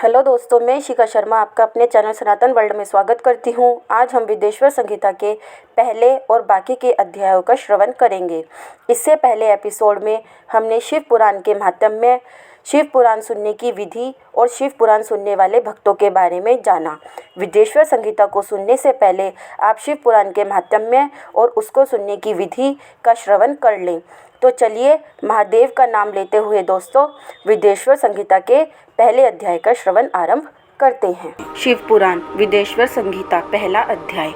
Hello दोस्तों, मैं शिखा शर्मा आपका अपने चैनल सनातन वर्ल्ड में स्वागत करती हूँ। आज हम विदेश्वर संहिता के पहले और बाकी के अध्यायों का श्रवण करेंगे। इससे पहले एपिसोड में हमने शिव पुराण के महात्म्य, शिव पुराण सुनने की विधि और शिव पुराण सुनने वाले भक्तों के बारे में जाना। विदेश्वर संहिता को सुनने से पहले आप शिव पुराण के महात्म्य और उसको सुनने की विधि का श्रवण कर लें। तो चलिए महादेव का नाम लेते हुए दोस्तों विदेश्वर संहिता के पहले अध्याय का श्रवण आरंभ करते हैं। शिव पुराण विदेश्वर संहिता पहला अध्याय।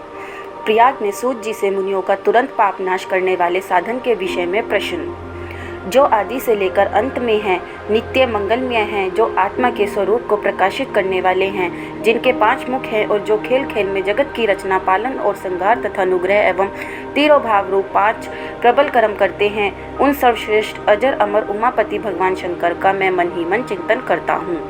प्रयाग में सूत जी से मुनियों का तुरंत पाप नाश करने वाले साधन के विषय में प्रश्न, जो आदि से लेकर अंत में हैं, नित्य मंगलमय हैं, जो आत्मा के स्वरूप को प्रकाशित करने वाले हैं, जिनके 5 मुख हैं और जो खेल खेल में जगत की रचना, पालन और संहार तथा अनुग्रह एवं तीरोभाव रूप 5 प्रबल कर्म करते हैं, उन सर्वश्रेष्ठ अजर अमर उमापति भगवान शंकर का मैं मन ही मन चिंतन करता हूँ।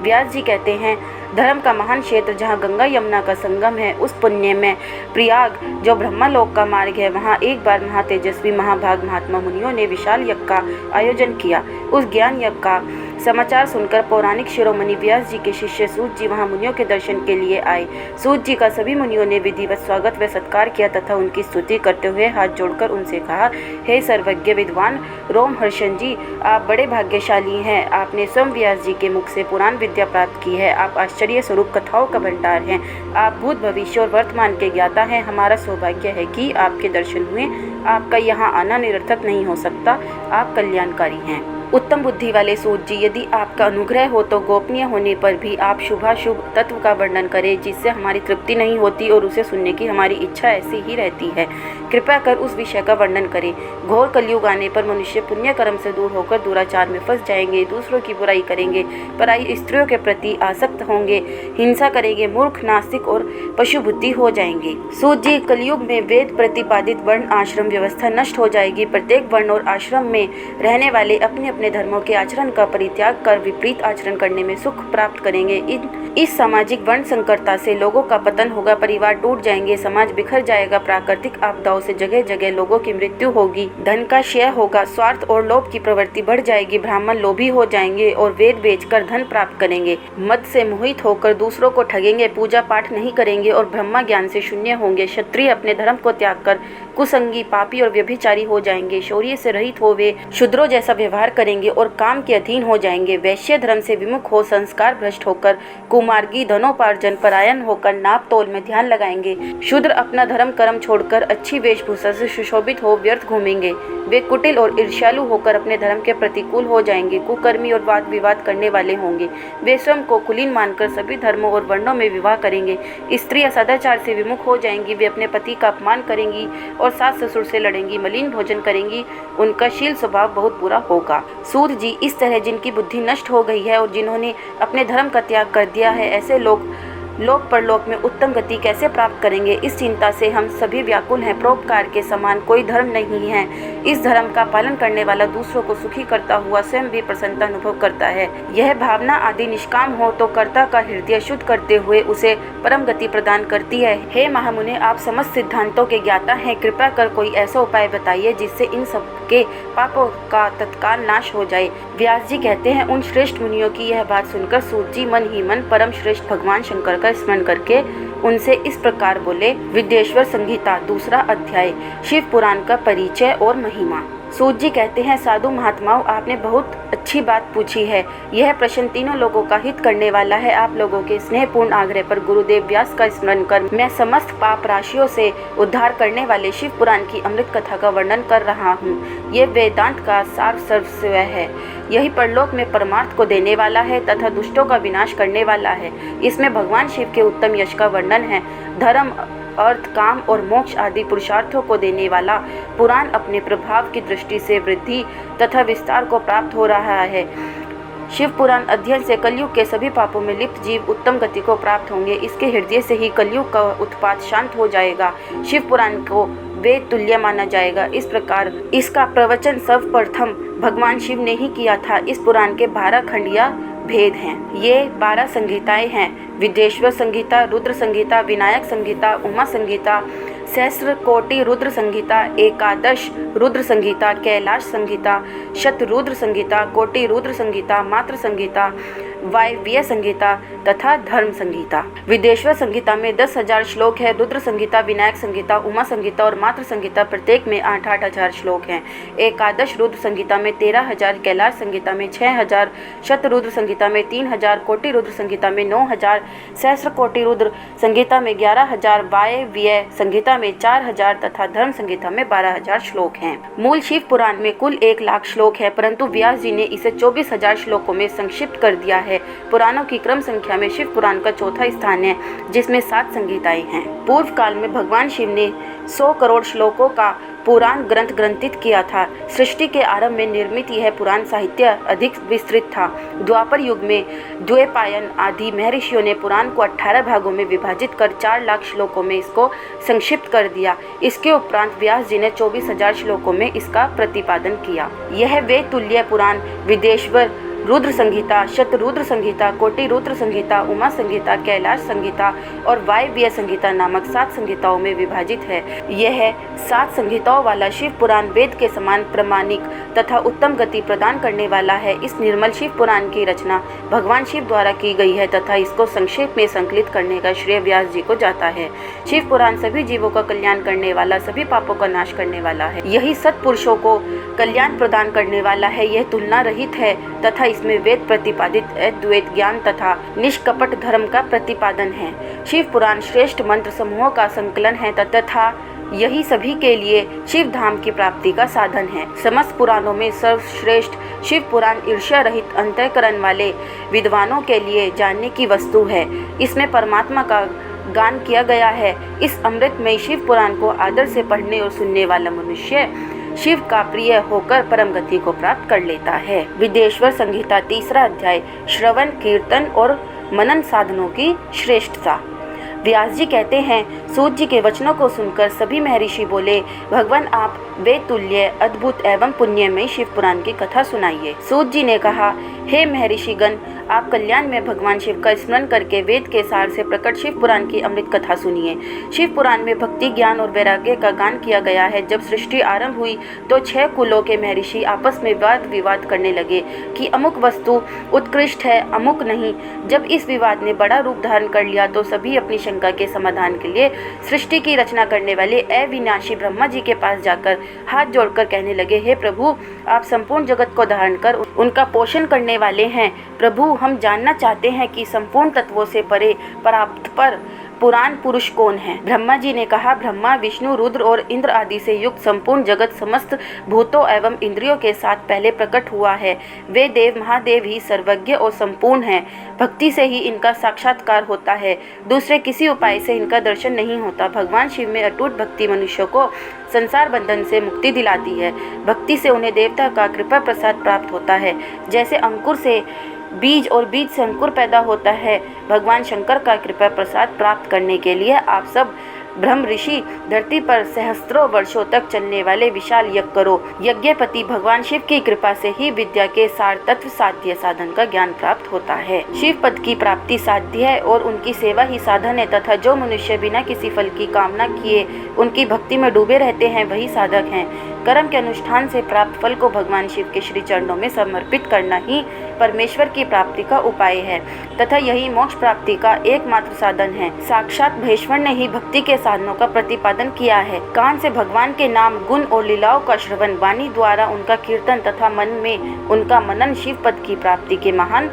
व्यास जी कहते हैं, धर्म का महान क्षेत्र जहाँ गंगा यमुना का संगम है, उस पुण्य में प्रयाग जो ब्रह्मलोक का मार्ग है, वहाँ एक बार महातेजस्वी महाभाग महात्मा मुनियों ने विशाल यज्ञ का आयोजन किया। उस ज्ञान यज्ञ का समाचार सुनकर पौराणिक शिरोमणि व्यास जी के शिष्य सूत जी वहाँ मुनियों के दर्शन के लिए आए। सूत जी का सभी मुनियों ने विधिवत स्वागत व सत्कार किया तथा उनकी स्तुति करते हुए हाथ जोड़कर उनसे कहा, हे सर्वज्ञ विद्वान रोमहर्षण जी, आप बड़े भाग्यशाली हैं। आपने स्वयं व्यास जी के मुख से पुराण विद्या प्राप्त की है। आप आश्चर्य स्वरूप कथाओं का भंडार हैं। आप भूत भविष्य और वर्तमान के ज्ञाता हैं। हमारा सौभाग्य है कि आपके दर्शन हुए। आपका यहाँ आना निरर्थक नहीं हो सकता। आप कल्याणकारी हैं। उत्तम बुद्धि वाले सूत जी, यदि आपका अनुग्रह हो तो गोपनीय होने पर भी आप शुभाशुभ तत्व का वर्णन करें, जिससे हमारी तृप्ति नहीं होती और उसे सुनने की हमारी इच्छा ऐसी ही रहती है। कृपया कर उस विषय का वर्णन करें। घोर कलयुग आने पर मनुष्य पुण्य कर्म से दूर होकर दुराचार में फंस जाएंगे, दूसरों की बुराई करेंगे, पराई स्त्रियों के प्रति आसक्त होंगे, हिंसा करेंगे, मूर्ख, नास्तिक और पशु बुद्धि हो जाएंगे। सूत जी, कलयुग में वेद प्रतिपादित वर्ण आश्रम व्यवस्था नष्ट हो जाएगी। प्रत्येक वर्ण और आश्रम में रहने वाले अपने अपने धर्मों के आचरण का परित्याग कर विपरीत आचरण करने में सुख प्राप्त करेंगे। इस सामाजिक वर्ण संकरता से लोगों का पतन होगा, परिवार टूट जाएंगे, समाज बिखर जाएगा, प्राकृतिक आपदाओं से जगह जगह लोगों की मृत्यु होगी, धन का क्षय होगा, स्वार्थ और लोभ की प्रवृत्ति बढ़ जाएगी, ब्राह्मण लोभी हो जाएंगे और वेद बेचकर धन प्राप्त करेंगे, मद से मोहित होकर दूसरों को ठगेंगे, पूजा पाठ नहीं करेंगे और ब्रह्म ज्ञान से शून्य होंगे। क्षत्रिय अपने धर्म को त्याग कर कुसंगी, पापी और व्यभिचारी हो जाएंगे। शौर्य से रहित हो वे शूद्रों जैसा व्यवहार करेंगे और काम के अधीन हो जाएंगे। वैश्य धर्म से विमुख हो संस्कार भ्रष्ट होकर कुमार्गी, धनोपार्जन परायण होकर नाप तोल में ध्यान लगाएंगे। शूद्र अपना धर्म कर्म छोड़कर अच्छी वेशभूषा से सुशोभित हो व्यर्थ घूमेंगे। वे कुटिल और ईर्ष्यालु होकर अपने धर्म के प्रतिकूल हो जाएंगे, कुकर्मी और वाद विवाद करने वाले होंगे। वे स्वयं को कुलीन मानकर सभी धर्मों और वर्णों में विवाह करेंगे। स्त्रियां सदाचार से विमुख हो जाएंगी। वे अपने पति का अपमान करेंगी और सास ससुर से लड़ेंगी, मलिन भोजन करेंगी। उनका शील स्वभाव बहुत बुरा होगा। सूत जी, इस तरह जिनकी बुद्धि नष्ट हो गई है और जिन्होंने अपने धर्म का त्याग कर दिया है, ऐसे लोग लोक परलोक में उत्तम गति कैसे प्राप्त करेंगे? इस चिंता से हम सभी व्याकुल हैं। परोपकार के समान कोई धर्म नहीं है। इस धर्म का पालन करने वाला दूसरों को सुखी करता हुआ स्वयं भी प्रसन्नता अनुभव करता है। यह भावना आदि निष्काम हो तो कर्ता का हृदय शुद्ध करते हुए उसे परम गति प्रदान करती है। हे महामुने, आप समस्त सिद्धांतों के ज्ञाता हैं। कृपा कर कोई ऐसा उपाय बताइए जिससे इन सब के पापों का तत्काल नाश हो जाए। व्यास जी कहते हैं, उन श्रेष्ठ मुनियों की यह बात सुनकर सूत जी मन ही मन परम श्रेष्ठ भगवान शंकर का स्मरण करके उनसे इस प्रकार बोले। विदेश्वर संहिता दूसरा अध्याय। शिव पुराण का परिचय और महिमा। सूत जी कहते हैं, साधु महात्माओं, आपने बहुत अच्छी बात पूछी है। यह प्रश्न तीनों लोगों का हित करने वाला है। आप लोगों के स्नेहपूर्ण आग्रह पर गुरुदेव व्यास का स्मरण कर मैं समस्त पाप राशियों से उद्धार करने वाले शिव पुराण की अमृत कथा का वर्णन कर रहा हूँ। ये वेदांत का सार सर्वस्व है। यही परलोक में परमार्थ को देने वाला है तथा दुष्टों का विनाश करने वाला है। इसमें भगवान शिव के उत्तम यश का वर्णन है। धर्म, अर्थ, काम और मोक्ष आदि पुरुषार्थों को देने वाला पुराण अपने प्रभाव की दृष्टि से वृद्धि तथा विस्तार को प्राप्त हो रहा है। शिव पुराण अध्ययन से कलयुग के सभी पापों में लिप्त जीव उत्तम गति को प्राप्त होंगे। इसके हृदय से ही कलयुग का उत्पात शांत हो जाएगा। शिव पुराण को वेद तुल्य माना जाएगा। इस प्रकार इसका प्रवचन सर्वप्रथम भगवान शिव ने ही किया था। इस पुराण के 12 खंडिया भेद हैं। ये 12 संहिताएं हैं। विदेश्वर संहिता, रुद्र संहिता, विनायक संहिता, उमा संहिता, सहस्र कोटि रुद्र संहिता, एकादश रुद्र संहिता, कैलाश संहिता, शत रुद्र संहिता, कोटि रुद्र संहिता, मात्र संहिता, वायव्य संहिता तथा धर्म संहिता। विदेश्वर संहिता में 10,000 श्लोक है। रुद्र संहिता, विनायक संहिता, उमा संहिता और मातृ संहिता प्रत्येक में 8,000 श्लोक हैं। एकादश रुद्र संहिता में 13,000, कैलाश संहिता में 6,000, शतरुद्र संहिता में 3,000, कोटि रुद्र संहिता में 9,000, सहस्र कोटि रुद्र संहिता में 11,000, वायव्य संहिता में 4,000 तथा धर्म संहिता में 12,000 श्लोक हैं। मूल शिव पुराण में कुल 1,00,000 श्लोक है, परंतु व्यास जी ने इसे 24,000 श्लोकों में संक्षिप्त कर दिया है। पुराणों की क्रम संख्या में शिव पुराण का चौथा स्थान है, जिसमें 7 संहिताएं हैं। पूर्व काल में भगवान शिव ने 100 करोड़ श्लोकों का पुराण ग्रंथ ग्रंथित किया था। सृष्टि के आरंभ में निर्मित यह पुराण साहित्य अधिक विस्तृत था। द्वापर युग में द्वैपायन आदि महर्षियों ने पुराण को 18 भागों में विभाजित कर 4,00,000 श्लोकों में इसको संक्षिप्त कर दिया। इसके उपरांत व्यास जी ने 24,000 श्लोकों में इसका प्रतिपादन किया। यह वेद तुल्य पुराण विदेश्वर रुद्र संहिता, शतरुद्र संहिता, कोटि रुद्र संहिता, उमा संहिता, कैलाश संहिता और वायव्य संहिता नामक 7 संहिताओं में विभाजित है। यह 7 संहिताओं वाला शिव पुराण वेद के समान प्रामाणिक तथा उत्तम गति प्रदान करने वाला है। इस निर्मल शिव पुराण की रचना भगवान शिव द्वारा की गई है तथा इसको संक्षेप में संकलित करने का श्रेय व्यास जी को जाता है। शिव पुराण सभी जीवों का कल्याण करने वाला, सभी पापों का नाश करने वाला है। यही सत्पुरुषों को कल्याण प्रदान करने वाला है। यह तुलना रहित है तथा इसमें वेद प्रतिपादित अद्वैत ज्ञान तथा निष्कपट धर्म का प्रतिपादन है। शिव पुराण श्रेष्ठ मंत्र समूहों का संकलन है तथा यही सभी के लिए शिव धाम की प्राप्ति का साधन है। समस्त पुराणों में सर्वश्रेष्ठ शिव पुराण ईर्ष्या रहित अंतःकरण वाले विद्वानों के लिए जानने की वस्तु है। इसमें परमात्मा का गान किया गया है। इस अमृतमय शिव पुराण को आदर से पढ़ने और सुनने वाला मनुष्य शिव का प्रिय होकर परम गति को प्राप्त कर लेता है। विदेश्वर संहिता 3रा अध्याय, श्रवण, कीर्तन और मनन साधनों की श्रेष्ठता। व्यास जी कहते हैं, सूत जी के वचनों को सुनकर सभी महर्षि बोले, भगवान आप वेद तुल्य अद्भुत एवं पुण्यमय शिव पुराण की कथा सुनाइए। सूत जी ने कहा, हे महर्षिगण, आप कल्याण में भगवान शिव का स्मरण करके वेद के सार से प्रकट शिव पुराण की अमृत कथा सुनिए। शिव पुराण में भक्ति, ज्ञान और वैराग्य का गान किया गया है। जब सृष्टि आरंभ हुई तो 6 कुलों के महर्षि आपस में वाद विवाद करने लगे कि अमुक वस्तु उत्कृष्ट है, अमुक नहीं। जब इस विवाद ने बड़ा रूप धारण कर लिया तो सभी अपनी शंका के समाधान के लिए सृष्टि की रचना करने वाले अविनाशी ब्रह्मा जी के पास जाकर हाथ जोड़कर कहने लगे, हे प्रभु, आप संपूर्ण जगत को धारण कर उनका पोषण करने वाले हैं। प्रभु, हम जानना चाहते हैं कि संपूर्ण तत्वों से परे परात्पर पुराण पुरुष कौन है। ब्रह्मा जी ने कहा, ब्रह्मा, विष्णु, रुद्र और इंद्र आदि से युक्त संपूर्ण जगत समस्त भूतों एवं इंद्रियों के साथ पहले प्रकट हुआ है। वे देव महादेव ही सर्वज्ञ और संपूर्ण हैं। भक्ति से ही इनका साक्षात्कार होता है, दूसरे किसी उपाय से इनका दर्शन नहीं होता। भगवान शिव में अटूट भक्ति मनुष्यों को संसार बंधन से मुक्ति दिलाती है। भक्ति से उन्हें देवता का कृपा प्रसाद प्राप्त होता है। जैसे अंकुर से बीज और बीज से अंकुर पैदा होता है, भगवान शंकर का कृपा प्रसाद प्राप्त करने के लिए आप सब ब्रह्म ऋषि धरती पर सहस्त्रों वर्षों तक चलने वाले विशाल यज्ञ करो। यज्ञपति भगवान शिव की कृपा से ही विद्या के सार तत्व साध्य साधन का ज्ञान प्राप्त होता है। शिव पद की प्राप्ति साध्य है और उनकी सेवा ही साधन है तथा जो मनुष्य बिना किसी फल की कामना किए उनकी भक्ति में डूबे रहते हैं वही साधक हैं। कर्म के अनुष्ठान से प्राप्त फल को भगवान शिव के श्री चरणों में समर्पित करना ही परमेश्वर की प्राप्ति का उपाय है तथा यही मोक्ष प्राप्ति का एकमात्र साधन है। साक्षात महेश्वर ने ही भक्ति के साधनों का प्रतिपादन किया है। कान से भगवान के नाम, गुण और लीलाओं का श्रवण, वाणी द्वारा उनका कीर्तन तथा मन में उनका मनन शिव पद की प्राप्ति के महान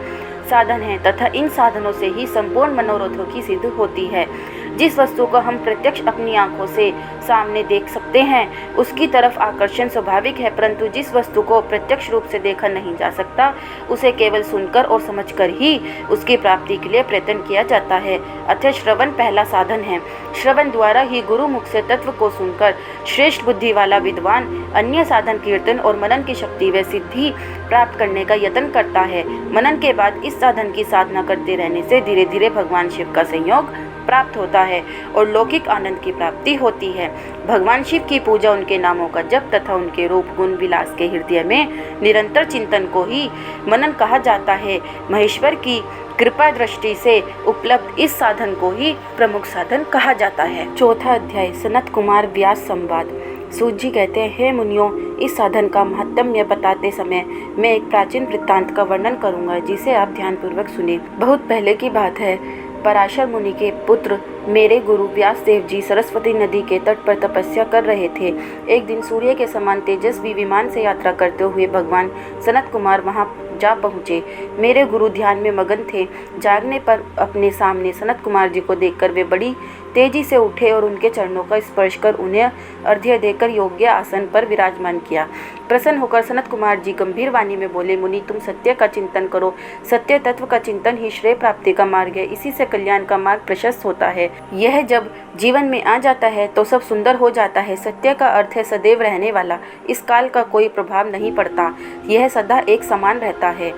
साधन है तथा इन साधनों से ही संपूर्ण मनोरथों की सिद्ध होती है। जिस वस्तु को हम प्रत्यक्ष अपनी आंखों से सामने देख सकते हैं उसकी तरफ आकर्षण स्वाभाविक है, परंतु जिस वस्तु को प्रत्यक्ष रूप से देखा नहीं जा सकता उसे केवल सुनकर और समझकर ही उसकी प्राप्ति के लिए प्रयत्न किया जाता है। अतः श्रवण पहला साधन है। श्रवण द्वारा ही गुरु मुख से तत्व को सुनकर श्रेष्ठ बुद्धि वाला विद्वान अन्य साधन कीर्तन और मनन की शक्ति व सिद्धि प्राप्त करने का यत्न करता है। मनन के बाद इस साधन की साधना करते रहने से धीरे धीरे भगवान शिव का संयोग प्राप्त होता है और लौकिक आनंद की प्राप्ति होती है। भगवान शिव की पूजा, उनके नामों का जप तथा उनके रूप गुण विलास के हृदय में निरंतर चिंतन को ही मनन कहा जाता है। महेश्वर की कृपा दृष्टि से उपलब्ध इस साधन को ही प्रमुख साधन कहा जाता है। चौथा अध्याय, सनत कुमार व्यास संवाद। सूत जी कहते हैं, हे मुनियों, इस साधन का महात्म्य बताते समय मैं एक प्राचीन वृत्तांत का वर्णन करूंगा, जिसे आप ध्यानपूर्वक सुने। बहुत पहले की बात है। पराशर मुनि के पुत्र मेरे गुरु व्यासदेव जी सरस्वती नदी के तट पर तपस्या कर रहे थे। एक दिन सूर्य के समान तेजस्वी विमान से यात्रा करते हुए भगवान सनत कुमार वहां जा पहुँचे। मेरे गुरु ध्यान में मगन थे। जागने पर अपने सामने सनत कुमार जी को देखकर वे बड़ी तेजी से उठे और उनके चरणों का स्पर्श कर उन्हें अर्घ्य देकर योग्य आसन पर विराजमान किया। प्रसन्न होकर सनत कुमार जी गंभीर वाणी में बोले, मुनि, तुम सत्य का चिंतन करो। सत्य तत्व का चिंतन ही श्रेय प्राप्ति का मार्ग है। इसी से कल्याण का मार्ग प्रशस्त होता है। यह जब जीवन में आ जाता है तो सब सुंदर हो जाता है। सत्य का अर्थ है सदैव रहने वाला। इस काल का कोई प्रभाव नहीं पड़ता। यह सदा एक समान रहता है।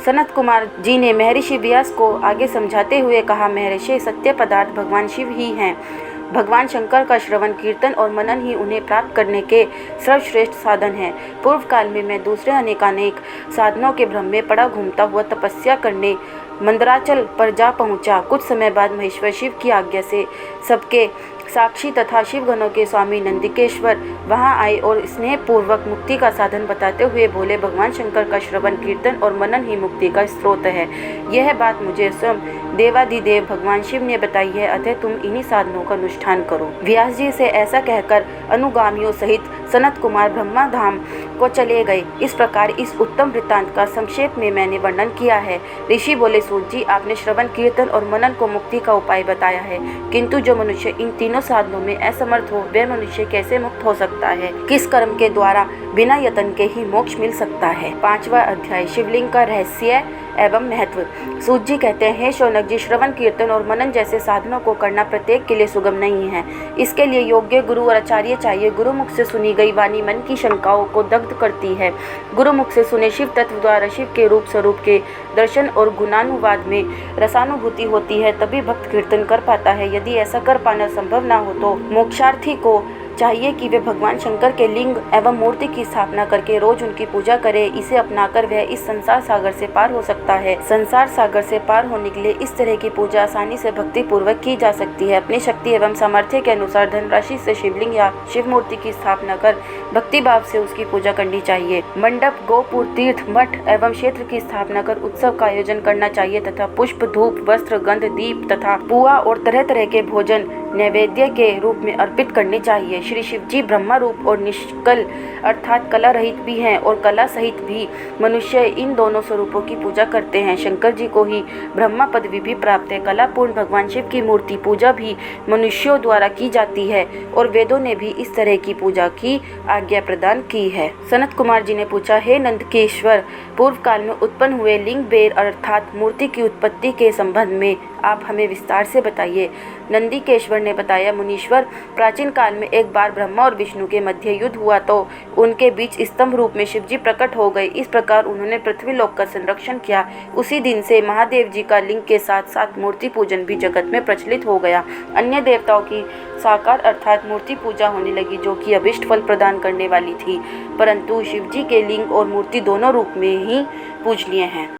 सनत कुमार जी ने महर्षि व्यास को आगे समझाते हुए कहा, महर्षि, सत्य पदार्थ भगवान शिव ही हैं। भगवान शंकर का श्रवण, कीर्तन और मनन ही उन्हें प्राप्त करने के सर्वश्रेष्ठ साधन हैं। पूर्व काल में मैं दूसरे अनेकानेक साधनों के भ्रम में पड़ा घूमता हुआ तपस्या करने मंदराचल पर जा पहुंचा। कुछ समय बाद महेश्वर शिव की आज्ञा से सबके साक्षी तथा शिवगणों के स्वामी नंदिकेश्वर वहां आए और स्नेह पूर्वक मुक्ति का साधन बताते हुए बोले, भगवान शंकर का श्रवण, कीर्तन और मनन ही मुक्ति का स्रोत है। यह बात मुझे स्वयं देवाधिदेव भगवान शिव ने बताई है, अतः तुम इन्हीं साधनों का अनुष्ठान करो। व्यास जी से ऐसा कहकर अनुगामियों सहित सनत कुमार ब्रह्मा धाम को चले गए। इस प्रकार इस उत्तम वृत्तांत का संक्षेप में मैंने वर्णन किया है। ऋषि बोले, सूत जी, आपने श्रवण, कीर्तन और मनन को मुक्ति का उपाय बताया है, किंतु जो मनुष्य इन तीनों साधनों में असमर्थ हो, वह मनुष्य कैसे मुक्त हो सकता है? किस कर्म के द्वारा बिना यत्न के ही मोक्ष मिल सकता है? 5वां अध्याय, शिवलिंग का रहस्य एवं महत्व। सूत जी कहते हैं, हे शौनक जी, श्रवण, कीर्तन और मनन जैसे साधनों को करना प्रत्येक के लिए सुगम नहीं है। इसके लिए योग्य गुरु और आचार्य चाहिए। गुरुमुख से सुनी गई वाणी मन की शंकाओं को दग्ध करती है। गुरुमुख से सुने शिव तत्व द्वारा शिव के रूप स्वरूप के दर्शन और गुणानुवाद में रसानुभूति होती है, तभी भक्त कीर्तन कर पाता है। यदि ऐसा कर पाना संभव न हो तो मोक्षार्थी को चाहिए कि वे भगवान शंकर के लिंग एवं मूर्ति की स्थापना करके रोज उनकी पूजा करे। इसे अपनाकर वह इस संसार सागर से पार हो सकता है। संसार सागर से पार होने के लिए इस तरह की पूजा आसानी से भक्ति पूर्वक की जा सकती है। अपनी शक्ति एवं सामर्थ्य के अनुसार धनराशि से शिवलिंग या शिव मूर्ति की स्थापना कर भक्ति भाव से उसकी पूजा करनी चाहिए। मंडप, गोपुर, तीर्थ, मठ एवं क्षेत्र की स्थापना कर उत्सव का आयोजन करना चाहिए तथा पुष्प, धूप, वस्त्र, गंध, दीप तथा पुआ और तरह तरह के भोजन नैवेद्य के रूप में अर्पित करने चाहिए। श्री शिव जी ब्रह्मा रूप और निष्कल अर्थात कला रहित भी हैं और कला सहित भी मनुष्य इन दोनों स्वरूपों की पूजा करते हैं। शंकर जी को ही ब्रह्मा पदवी भी प्राप्त है। कलापूर्ण भगवान शिव की मूर्ति पूजा भी मनुष्यों द्वारा की जाती है और वेदों ने भी इस तरह की पूजा की आज्ञा प्रदान की है। सनत कुमार जी ने पूछा, हे नंदकेश्वर, पूर्व काल में उत्पन्न हुए लिंग बेर अर्थात मूर्ति की उत्पत्ति के संबंध में आप हमें विस्तार से बताइए। नंदिकेश्वर ने बताया, मुनीश्वर, प्राचीन काल में एक बार ब्रह्मा और विष्णु के मध्य युद्ध हुआ तो उनके बीच स्तंभ रूप में शिवजी प्रकट हो गए। इस प्रकार उन्होंने पृथ्वी लोक का संरक्षण किया। उसी दिन से महादेव जी का लिंग के साथ साथ मूर्ति पूजन भी जगत में प्रचलित हो गया। अन्य देवताओं की साकार अर्थात मूर्ति पूजा होने लगी, जो कि अभिष्ट फल प्रदान करने वाली थी, परंतु शिवजी के लिंग और मूर्ति दोनों रूप में ही पूजनीय हैं।